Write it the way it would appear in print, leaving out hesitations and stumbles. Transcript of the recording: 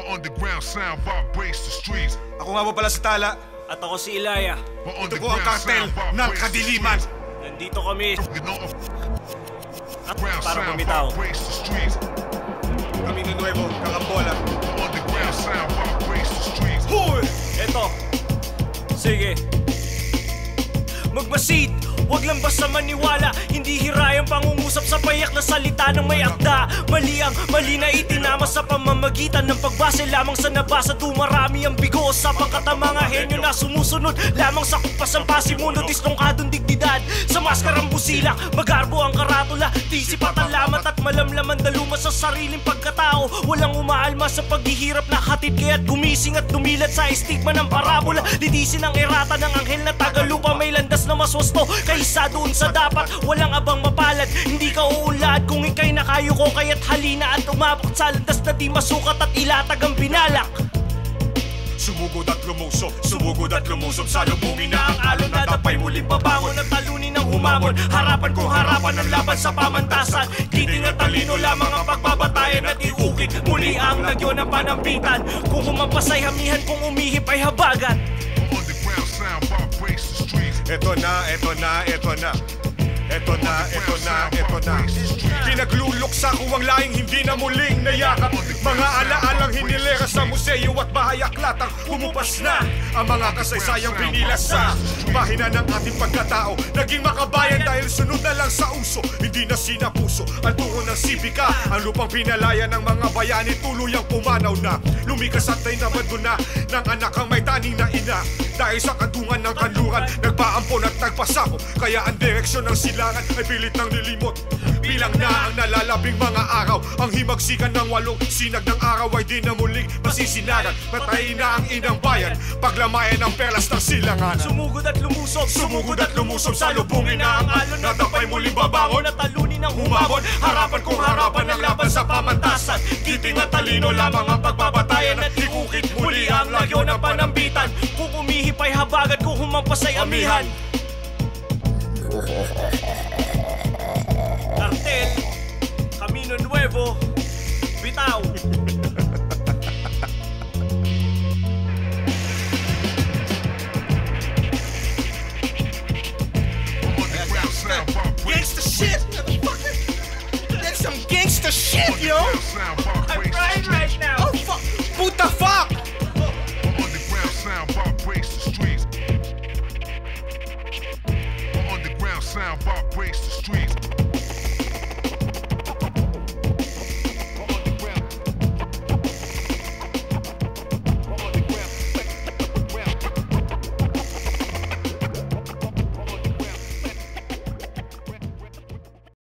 underground sound vibrates the streets. Ako nga po pala si Tala. At ako si Ilaya. Ito po ang kartel ng kadiliman. Nandito kami at para Sound bumitaw. vibrates the streets. Camino Nuevo, Kakambola. Underground sound vibrates the streets. Hoy! Eto. Sige. Magmasid, wag lang basta maniwala. Hindi hirayang pangungusap sa payak na salita ng may akda. Mali ang mali na itinama sa pamamagitan ng pagbase lamang sa nabasa. Dumarami ang bigo sa pangkatamang henyo na sumusunod lamang sa kumpasan pasimuno. Dislongkadong dignidad sa maskarang busilak. Magarbo ang karatula, tisipat ang lamat at malamlaman daluma sa sariling pagkatao. Walang umaalma sa paghihirap na hatid kaya't gumising at dumilat sa estigma ng parabola. Lidisin ang erata ng anghel na tagalupa. May landas na mas wasto kaysa doon sa dapat. Walang abang mapalad, hindi ka uunlad kung ika'y nakayuko. Kaya't halina at umabot sa landas na di masukat at ilatag ang binalak. Sumugod at lumusob sa lubungin na ang alon na tapay muling babangon at talunin ng humamon. Harapan kung harapan ang laban sa pamantasan. Kiting at talino lamang ang pagbabatayan at iukit muli ang lagyo ng panampitan. Kung humampas ay hamihan, kung umihip ay habagat. Underground sound vibrates the streets. Eto na. Pinagluluksa ko ang laing hindi na muling nayakap. Mga alaalang hinilera sa museo at bahayaklatang kumupas na ang mga kasaysayang pinila sa bahina ng ating pagkatao. Naging makabayan dahil sunod na lang sa uso, hindi na sinapuso ang turo ng sibika. Ang lupang pinalaya ng mga bayani tuluyang pumanaw na. Lumikas at ay nabandona ng anak ang may taning na ina. Dahil sa kadungan ng kanluran, nagpaampon at nagpasako. Kaya ang direksyon ng silangan ay pilit ng lilimot. Bilang na ang nalalabing mga araw, ang himagsikan ng walong sinag ng araw ay di na muling masisinagan. Patayin na ang inang bayan, paglamayan ng perlas ng silanganan. Sumugod at lumusob sa lubungin na ang alon na tapay muling babangon at talunin ng humamon. Harapan kung harapan ang laban sa pamantasan. Kiting at talino lamang ang pagbabatayan at ikukit muli ang lagyo ng panambitan. Kung umihip ay habagat, kung humampas ay amihan. Kartel, Camino Nuevo, bitaw. Gangsta shit, motherfucker! That's some gangsta shit, yo! I'm crying right now. Oh, fuck! Puta fuck! Underground sound vibrates the streets. Underground sound vibrates the streets.